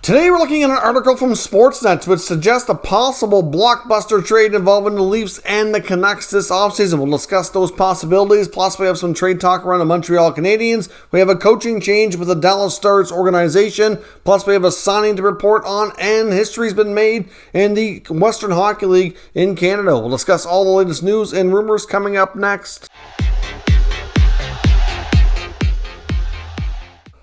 Today we're looking at an article from Sportsnet which suggests a possible blockbuster trade involving the Leafs and the Canucks this offseason. We'll discuss those possibilities, plus we have some trade talk around the Montreal Canadiens. We have a coaching change with the Dallas Stars organization, plus we have a signing to report on, and history's been made in the Western Hockey League in Canada. We'll discuss all the latest news and rumors coming up next.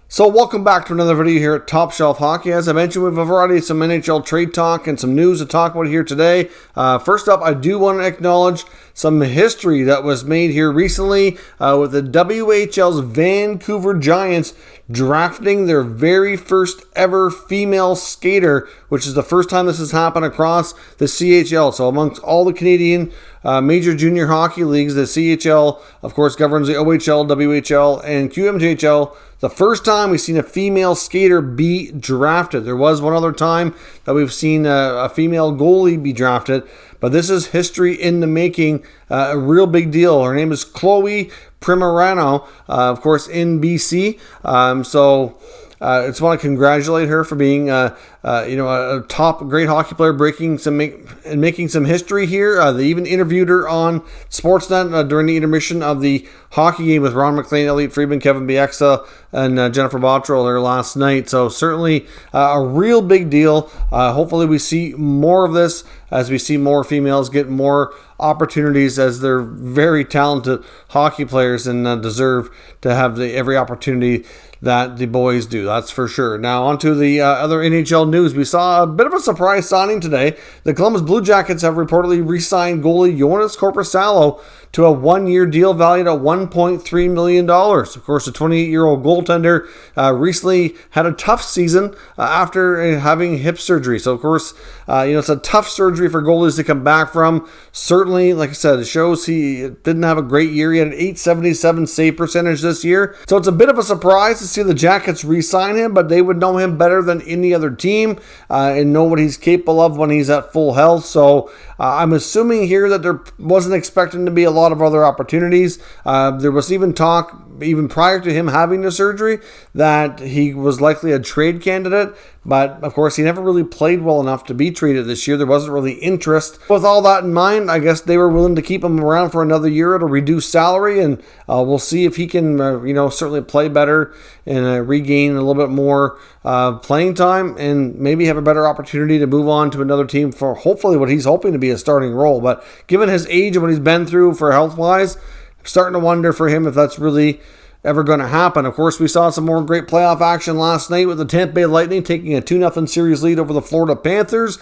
So welcome back to another video here at Top Shelf Hockey. As I mentioned, we have a variety of some NHL trade talk and some news to talk about here today. First up, I do want to acknowledge some history that was made here recently with the WHL's Vancouver Giants drafting their very first ever female skater, which is the first time this has happened across the CHL. So amongst all the Canadian major junior hockey leagues, the CHL, of course, governs the OHL, WHL, and QMJHL. The first time we've seen a female skater be drafted. There was one other time that we've seen a female goalie be drafted, but this is history in the making, a real big deal. Her name is Chloe Primerano, of course, in BC. I just want to congratulate her for being, a top great hockey player, making some history here. They even interviewed her on Sportsnet during the intermission of the hockey game with Ron McLean, Elliot Friedman, Kevin Bieksa, and Jennifer Bottrell there last night. So certainly a real big deal. Hopefully we see more of this as we see more females get more opportunities, as they're very talented hockey players and deserve to have every opportunity that the boys do, that's for sure. Now on to the other NHL news. We saw a bit of a surprise signing today. The Columbus Blue Jackets have reportedly re-signed goalie Joonas Korpisalo to a one-year deal valued at $1.3 million. Of course, the 28-year-old goaltender recently had a tough season after having hip surgery. So, of course, it's a tough surgery for goalies to come back from. Certainly, like I said, it shows he didn't have a great year. He had an .877 save percentage this year. So it's a bit of a surprise to see the Jackets re-sign him, but they would know him better than any other team and know what he's capable of when he's at full health. So I'm assuming here that there wasn't expecting to be a lot of other opportunities. There was even talk, even prior to him having the surgery, that he was likely a trade candidate. But, of course, he never really played well enough to be traded this year. There wasn't really interest. With all that in mind, I guess they were willing to keep him around for another year at a reduced salary, and we'll see if he can, certainly play better and regain a little bit more playing time and maybe have a better opportunity to move on to another team for hopefully what he's hoping to be a starting role. But given his age and what he's been through for health-wise, I'm starting to wonder for him if that's really ever going to happen. Of course, we saw some more great playoff action last night with the Tampa Bay Lightning taking a 2-0 series lead over the Florida Panthers.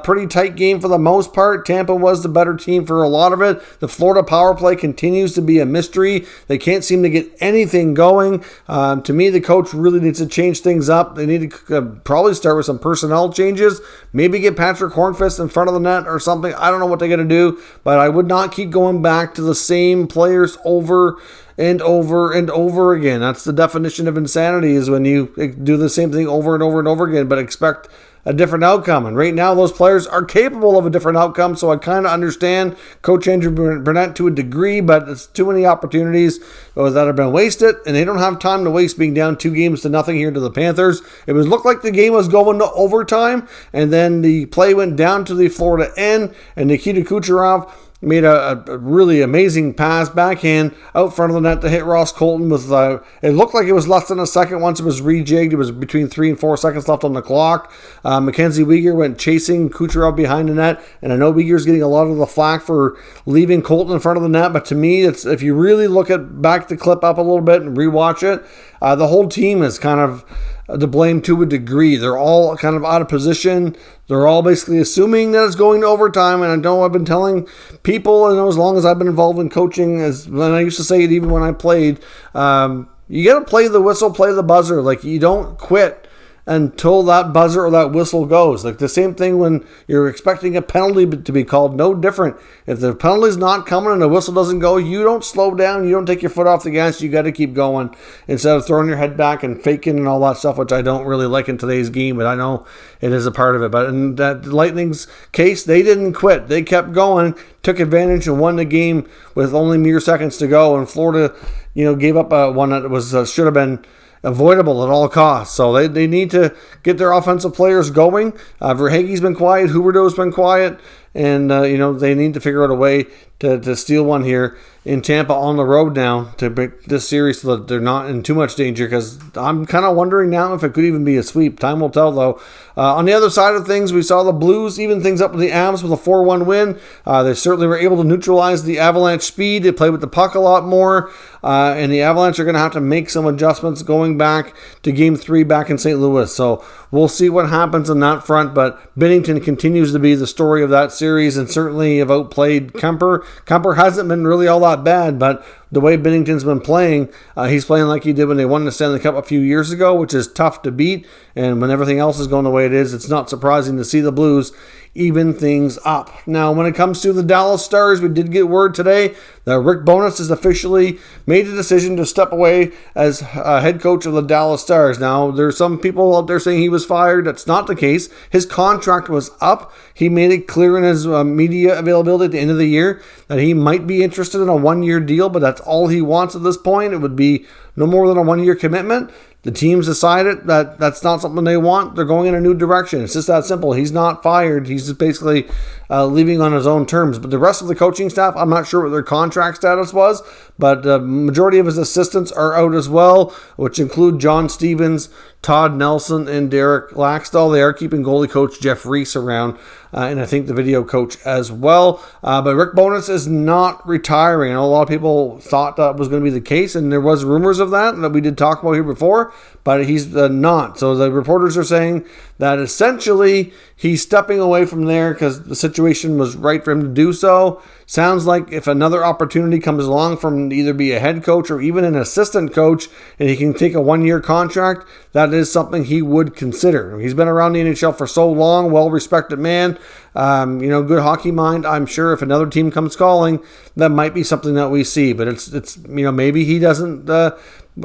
Pretty tight game for the most part. Tampa was the better team for a lot of it. The Florida power play continues to be a mystery. They can't seem to get anything going. To me, the coach really needs to change things up. They need to probably start with some personnel changes. Maybe get Patrick Hornqvist in front of the net or something. I don't know what they're going to do, but I would not keep going back to the same players over and over and over again. That's the definition of insanity, is when you do the same thing over and over and over again, but expect a different outcome. And right now, those players are capable of a different outcome, so I kind of understand Coach Andrew Burnett to a degree, but it's too many opportunities that have been wasted, and they don't have time to waste being down 2-0 here to the Panthers. It looked like the game was going to overtime, and then the play went down to the Florida end, and Nikita Kucherov made a really amazing pass backhand out front of the net to hit Ross Colton with, it looked like it was less than a second once it was rejigged. It was between 3 and 4 seconds left on the clock. Mackenzie Weegar went chasing Kucherov behind the net, and I know Weegar's getting a lot of the flack for leaving Colton in front of the net, but to me, it's, if you really back the clip up a little bit and rewatch it, the whole team is kind of to blame to a degree. They're all kind of out of position. They're all basically assuming that it's going to overtime. And I know I've been telling people, and as long as I've been involved in coaching, and I used to say it even when I played, you got to play the whistle, play the buzzer. Like, you don't quit until that buzzer or that whistle goes. Like the same thing when you're expecting a penalty to be called, no different. If the penalty's not coming and the whistle doesn't go, you don't slow down, you don't take your foot off the gas, you got to keep going instead of throwing your head back and faking and all that stuff, which I don't really like in today's game, but I know it is a part of it. But in that Lightning's case, they didn't quit. They kept going, took advantage and won the game with only mere seconds to go, and Florida, gave up one that was should have been avoidable at all costs. So they need to get their offensive players going. Verhaeghe's been quiet. Huberdeau's been quiet. And, they need to figure out a way to steal one here in Tampa on the road now to make this series so that they're not in too much danger, because I'm kind of wondering now if it could even be a sweep. Time will tell, though. On the other side of things, we saw the Blues even things up with the Avs with a 4-1 win. They certainly were able to neutralize the Avalanche speed. They played with the puck a lot more, and the Avalanche are going to have to make some adjustments going back to Game 3 back in St. Louis. So we'll see what happens on that front, but Binnington continues to be the story of that series and certainly have outplayed Kemper. Kemper hasn't been really all that bad, but the way Binnington's been playing, he's playing like he did when they won the Stanley Cup a few years ago, which is tough to beat. And when everything else is going the way it is, it's not surprising to see the Blues even things up. Now, when it comes to the Dallas Stars, we did get word today that Rick Bowness has officially made a decision to step away as head coach of the Dallas Stars. Now, there's some people out there saying he was fired. That's not the case. His contract was up. He made it clear in his media availability at the end of the year that he might be interested in a one-year deal, but that's all he wants at this point. It would be no more than a one-year commitment. The team's decided that that's not something they want. They're going in a new direction. It's just that simple. He's not fired. He's just basically leaving on his own terms. But the rest of the coaching staff, I'm not sure what their contract status was, but the majority of his assistants are out as well, which include John Stevens, Todd Nelson, and Derek Laxdal. They are keeping goalie coach Jeff Reese around, and I think the video coach as well. But Rick Bowness is not retiring. I know a lot of people thought that was going to be the case, and there was rumors of that we did talk about here before, but he's not. So the reporters are saying that essentially he's stepping away from there because the situation was right for him to do so. Sounds like if another opportunity comes along from him to either be a head coach or even an assistant coach and he can take a one-year contract, that is something he would consider. He's been around the NHL for so long, well-respected man, good hockey mind. I'm sure if another team comes calling, that might be something that we see. But it's maybe he doesn't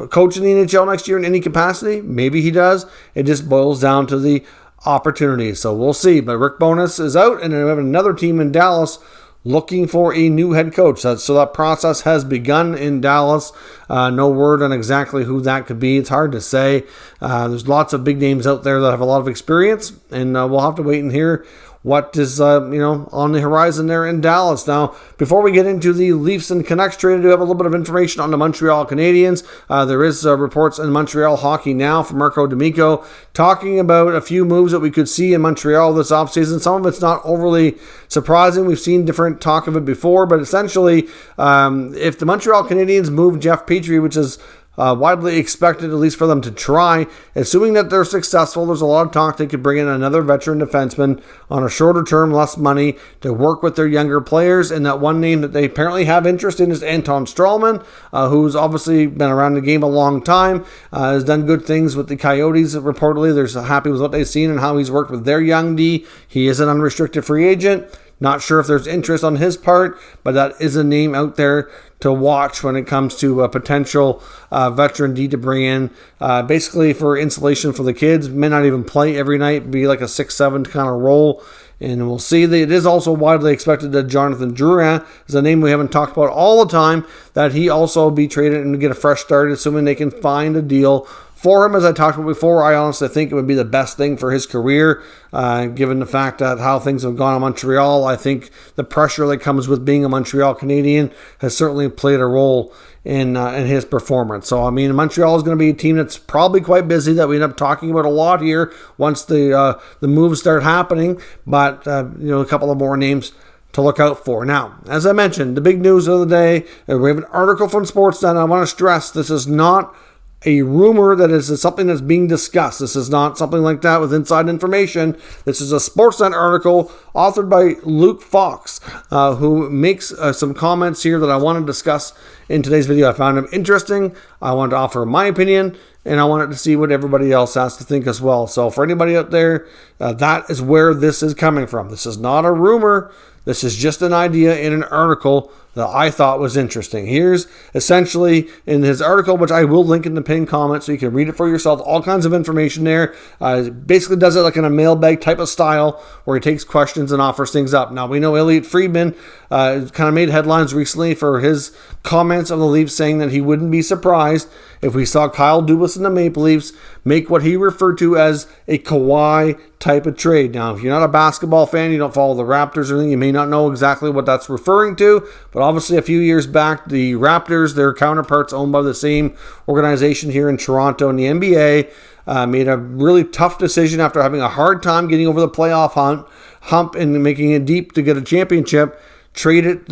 coach in the NHL next year in any capacity. Maybe he does. It just boils down to the opportunities. So we'll see. But Rick Bowness is out, and then we have another team in Dallas looking for a new head coach. So that process has begun in Dallas. No word on exactly who that could be. It's hard to say. There's lots of big names out there that have a lot of experience, and we'll have to wait and hear what is on the horizon there in Dallas. Now, before we get into the Leafs and Canucks trade, I do have a little bit of information on the Montreal Canadiens. There is reports in Montreal Hockey Now from Marco D'Amico talking about a few moves that we could see in Montreal this offseason. Some of it's not overly surprising. We've seen different talk of it before, but essentially, if the Montreal Canadiens move Jeff Petrie, which is widely expected, at least for them to try. Assuming that they're successful, there's a lot of talk they could bring in another veteran defenseman on a shorter term, less money, to work with their younger players. And that one name that they apparently have interest in is Anton Strawman, who's obviously been around the game a long time, has done good things with the Coyotes. Reportedly, they're happy with what they've seen and how he's worked with their young D. He is an unrestricted free agent. Not sure if there's interest on his part, but that is a name out there to watch when it comes to a potential veteran D to bring in. Basically for insulation for the kids. May not even play every night, be like a 6-7 kind of role. And we'll see. That it is also widely expected that Jonathan Drouin is a name we haven't talked about all the time, that he also be traded and get a fresh start, assuming they can find a deal for him. As I talked about before, I honestly think it would be the best thing for his career, given the fact that how things have gone in Montreal. I think the pressure that comes with being a Montreal Canadian has certainly played a role in his performance. So, Montreal is going to be a team that's probably quite busy, that we end up talking about a lot here once the moves start happening. But, a couple of more names to look out for. Now, as I mentioned, the big news of the day, we have an article from Sportsnet. I want to stress this is not a rumor, that is something that's being discussed. This is not something like that with inside information. This is a Sportsnet article authored by Luke Fox, who makes some comments here that I want to discuss in today's video. I found them interesting. I wanted to offer my opinion, and I wanted to see what everybody else has to think as well. So for anybody out there, that is where this is coming from. This is not a rumor. This is just an idea in an article that I thought was interesting. Here's essentially in his article, which I will link in the pinned comment so you can read it for yourself. All kinds of information there. Basically does it like in a mailbag type of style where he takes questions and offers things up. Now, we know Elliotte Friedman kind of made headlines recently for his comments on the Leafs, saying that he wouldn't be surprised if we saw Kyle Dubas and the Maple Leafs make what he referred to as a Kawhi type of trade. Now, if you're not a basketball fan, you don't follow the Raptors or anything, you may not know exactly what that's referring to, but obviously a few years back, the Raptors, their counterparts owned by the same organization here in Toronto in the NBA, made a really tough decision after having a hard time getting over the playoff hump and making it deep to get a championship. Traded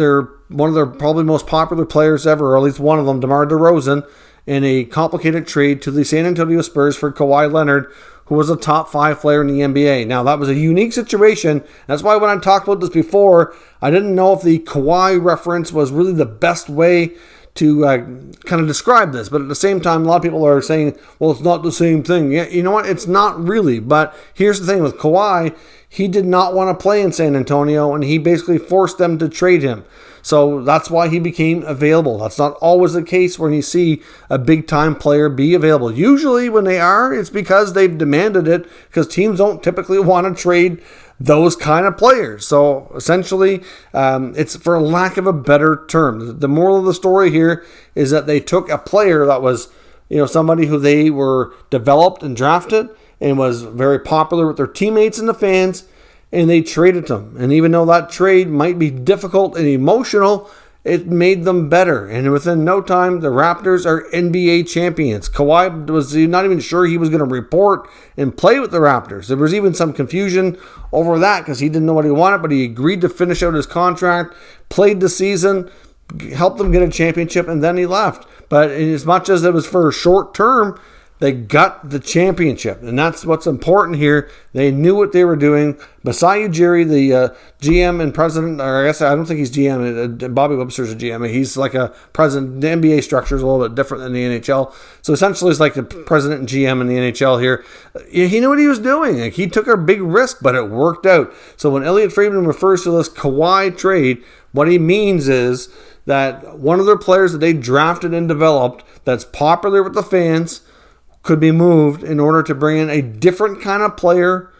one of their probably most popular players ever, or at least one of them, DeMar DeRozan, in a complicated trade to the San Antonio Spurs for Kawhi Leonard, who was a top 5 player in the NBA. Now, that was a unique situation. That's why when I talked about this before, I didn't know if the Kawhi reference was really the best way to kind of describe this. But at the same time, a lot of people are saying, well, it's not the same thing. Yeah, you know what? It's not really. But here's the thing with Kawhi. He did not want to play in San Antonio, and he basically forced them to trade him. So that's why he became available. That's not always the case when you see a big-time player be available. Usually when they are, it's because they've demanded it, because teams don't typically want to trade those kind of players. So essentially, it's for lack of a better term. The moral of the story here is that they took a player that was, somebody who they were developed and drafted and was very popular with their teammates and the fans, and they traded him. And even though that trade might be difficult and emotional, it made them better. And within no time, the Raptors are NBA champions. Kawhi was not even sure he was going to report and play with the Raptors. There was even some confusion over that because he didn't know what he wanted, but he agreed to finish out his contract, played the season, helped them get a championship, and then he left. But as much as it was for a short term, they got the championship, and that's what's important here. They knew what they were doing. Masai Ujiri, the GM and president, or I guess I don't think he's GM. Bobby Webster's a GM. He's like a president. The NBA structure is a little bit different than the NHL. So essentially, it's like the president and GM in the NHL here. He knew what he was doing. Like, he took a big risk, but it worked out. So when Elliotte Friedman refers to this Kawhi trade, what he means is that one of their players that they drafted and developed that's popular with the fans could be moved in order to bring in a different kind of player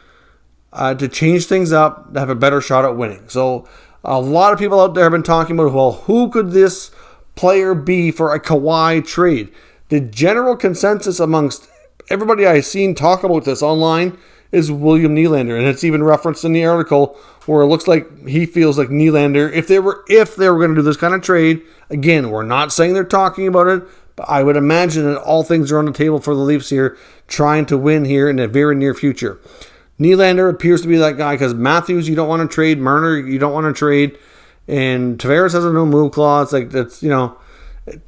to change things up, to have a better shot at winning. So a lot of people out there have been talking about, well, who could this player be for a Kawhi trade? The general consensus amongst everybody I've seen talk about this online is William Nylander, and it's even referenced in the article where it looks like he feels like Nylander, if they were going to do this kind of trade, again, we're not saying they're talking about it, I would imagine that all things are on the table for the Leafs here, trying to win here in the very near future. Nylander appears to be that guy because Matthews, you don't want to trade. Marner, you don't want to trade. And Tavares has a no move clause. Like, that's, to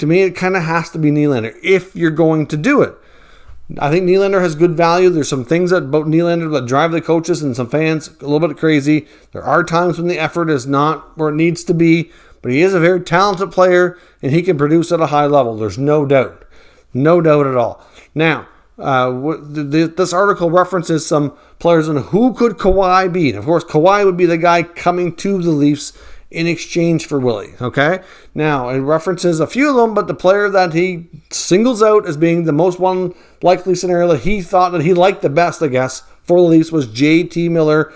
me, it kind of has to be Nylander if you're going to do it. I think Nylander has good value. There's some things about Nylander that drive the coaches and some fans a little bit crazy. There are times when the effort is not where it needs to be, but he is a very talented player, and he can produce at a high level. There's no doubt. No doubt at all. Now, this article references some players on who could Kawhi be. And of course, Kawhi would be the guy coming to the Leafs in exchange for Willie. Okay? Now, it references a few of them, but the player that he singles out as being the most one likely scenario that he thought that he liked the best, I guess, for the Leafs was J.T. Miller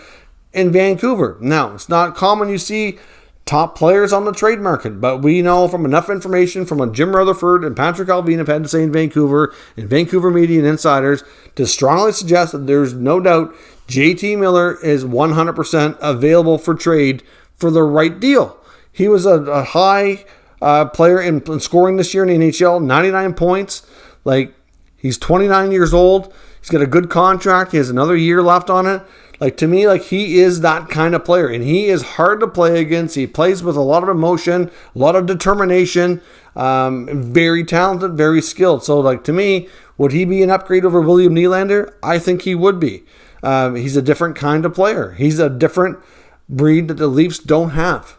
in Vancouver. Now, it's not common you see top players on the trade market, but we know from enough information from what Jim Rutherford and Patrick Alvin have had to say in Vancouver, and Vancouver media and insiders, to strongly suggest that there's no doubt JT Miller is 100% available for trade for the right deal. He was a high player in scoring this year in the NHL, 99 points. Like, he's 29 years old. He's got a good contract. He has another year left on it. Like, to me, like, he is that kind of player, and he is hard to play against. He plays with a lot of emotion, a lot of determination, very talented, very skilled. So, like, to me, would he be an upgrade over William Nylander? I think he would be. He's a different kind of player. He's a different breed that the Leafs don't have.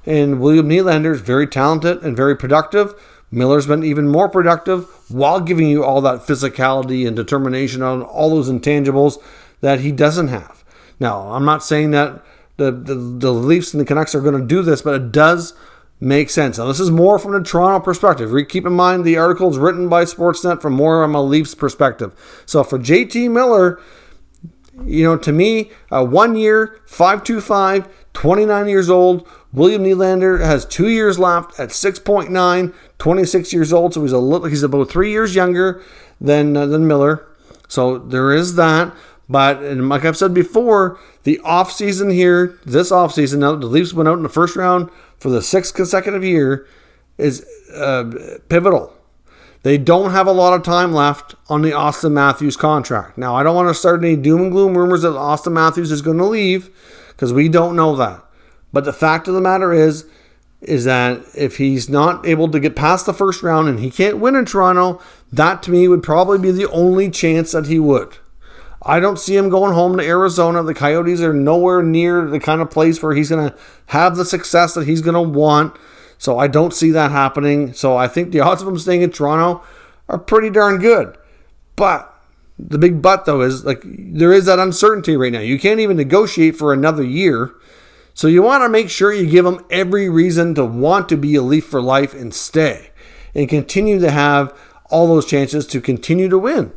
And William Nylander is very talented and very productive. Miller's been even more productive while giving you all that physicality and determination on all those intangibles that he doesn't have. Now, I'm not saying that the Leafs and the Canucks are going to do this, but it does make sense. Now, this is more from the Toronto perspective. Keep in mind the article is written by Sportsnet from more from a Leafs perspective. So for JT Miller, to me, 1 year, 5.25, 29 years old. William Nylander has 2 years left at 6.9, 26 years old. So he's about 3 years younger than Miller. So there is that. But and like I've said before, the offseason here, this offseason, now that the Leafs went out in the first round for the 6th consecutive year, is pivotal. They don't have a lot of time left on the Austin Matthews contract. Now, I don't want to start any doom and gloom rumors that Austin Matthews is going to leave, because we don't know that. But the fact of the matter is that if he's not able to get past the first round and he can't win in Toronto, that to me would probably be the only chance that he would. I don't see him going home to Arizona. The Coyotes are nowhere near the kind of place where he's going to have the success that he's going to want. So I don't see that happening. So I think the odds of him staying in Toronto are pretty darn good. But the big but, though, is there is that uncertainty right now. You can't even negotiate for another year. So you want to make sure you give him every reason to want to be a Leaf for life and stay and continue to have all those chances to continue to win.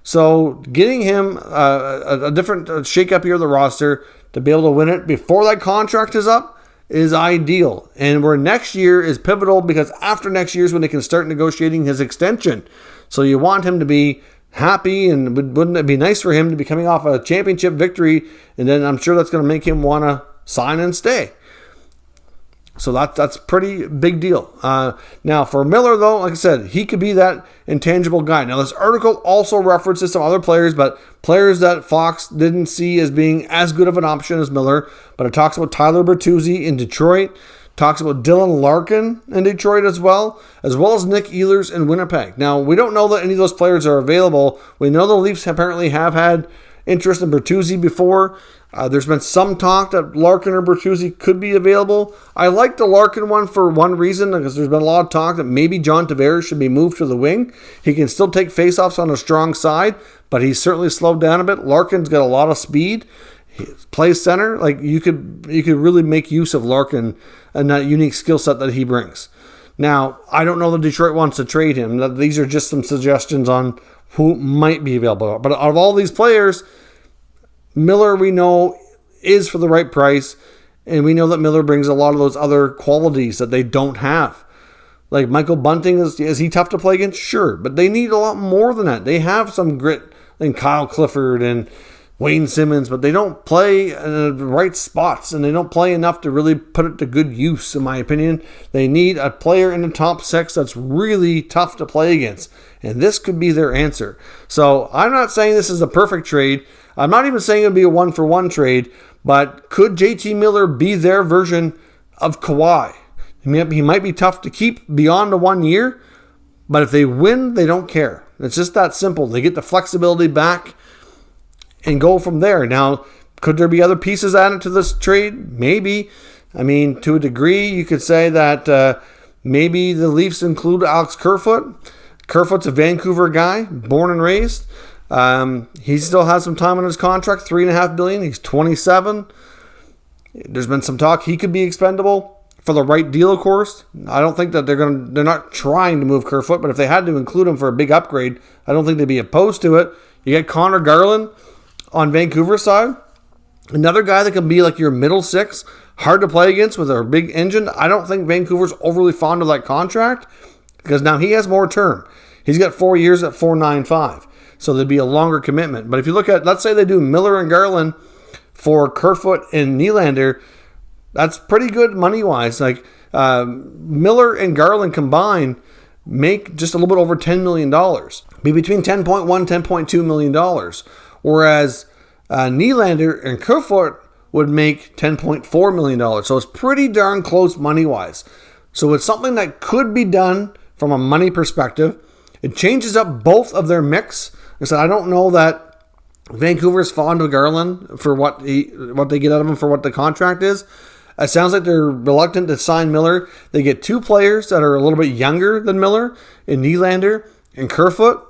So getting him a different shake-up here of the roster to be able to win it before that contract is up is ideal. And where next year is pivotal, because after next year is when they can start negotiating his extension. So you want him to be happy, and wouldn't it be nice for him to be coming off a championship victory, and then I'm sure that's going to make him want to sign and stay. So that's pretty big deal. Now, for Miller, though, like I said, he could be that intangible guy. Now, this article also references some other players, but players that Fox didn't see as being as good of an option as Miller. But it talks about Tyler Bertuzzi in Detroit, talks about Dylan Larkin in Detroit as well as Nick Ehlers in Winnipeg. Now, we don't know that any of those players are available. We know the Leafs apparently have had interest in Bertuzzi before. There's been some talk that Larkin or Bertuzzi could be available. I like the Larkin one for one reason, because there's been a lot of talk that maybe John Tavares should be moved to the wing. He can still take faceoffs on a strong side, but he's certainly slowed down a bit. Larkin's got a lot of speed. He plays center. You could really make use of Larkin and that unique skill set that he brings. Now, I don't know that Detroit wants to trade him. These are just some suggestions on who might be available. But out of all these players, Miller, we know, is for the right price, and we know that Miller brings a lot of those other qualities that they don't have. Like Michael Bunting, is he tough to play against? Sure, but they need a lot more than that. They have some grit, and Kyle Clifford and Wayne Simmons, but they don't play in the right spots, and they don't play enough to really put it to good use, in my opinion. They need a player in the top 6 that's really tough to play against, and this could be their answer. So I'm not saying this is a perfect trade. I'm not even saying it would be a one-for-one trade, but could JT Miller be their version of Kawhi? He might be tough to keep beyond the 1 year, but if they win, they don't care. It's just that simple. They get the flexibility back and go from there. Now, could there be other pieces added to this trade? Maybe. I mean, to a degree, you could say that maybe the Leafs include Alex Kerfoot. Kerfoot's a Vancouver guy, born and raised. He still has some time on his contract, $3.5 billion. He's 27. There's been some talk he could be expendable for the right deal, of course. I don't think that they're not trying to move Kerfoot, but if they had to include him for a big upgrade, I don't think they'd be opposed to it. You get Connor Garland on Vancouver's side, another guy that can be like your middle 6, hard to play against with a big engine. I don't think Vancouver's overly fond of that contract, because now he has more term. He's got 4 years at $4.95. So there'd be a longer commitment. But if you look at, let's say they do Miller and Garland for Kerfoot and Nylander, that's pretty good money-wise. Miller and Garland combined make just a little bit over $10 million. Be between $10.1, $10.2 million. Whereas Nylander and Kerfoot would make $10.4 million. So it's pretty darn close money-wise. So it's something that could be done from a money perspective. It changes up both of their mix. So I don't know that Vancouver's fond of Garland for what they get out of him for what the contract is. It sounds like they're reluctant to sign Miller. They get 2 players that are a little bit younger than Miller, in Nylander and Kerfoot.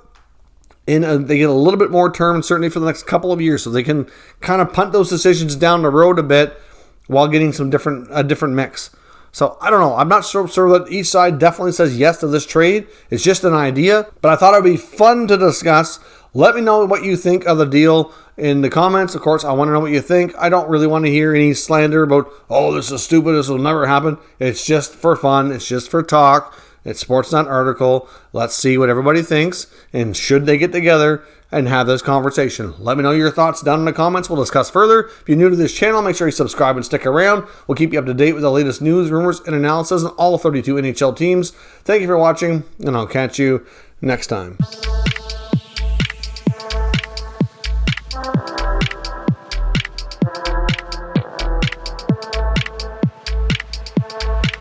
And they get a little bit more term, certainly for the next couple of years. So they can kind of punt those decisions down the road a bit while getting a different mix. So I don't know. I'm not sure that each side definitely says yes to this trade. It's just an idea, but I thought it would be fun to discuss. Let me know what you think of the deal in the comments. Of course, I want to know what you think. I don't really want to hear any slander about, oh, this is stupid, this will never happen. It's just for fun. It's just for talk. It's Sportsnet article. Let's see what everybody thinks, and should they get together and have this conversation. Let me know your thoughts down in the comments. We'll discuss further. If you're new to this channel, make sure you subscribe and stick around. We'll keep you up to date with the latest news, rumors, and analysis on all 32 NHL teams. Thank you for watching, and I'll catch you next time.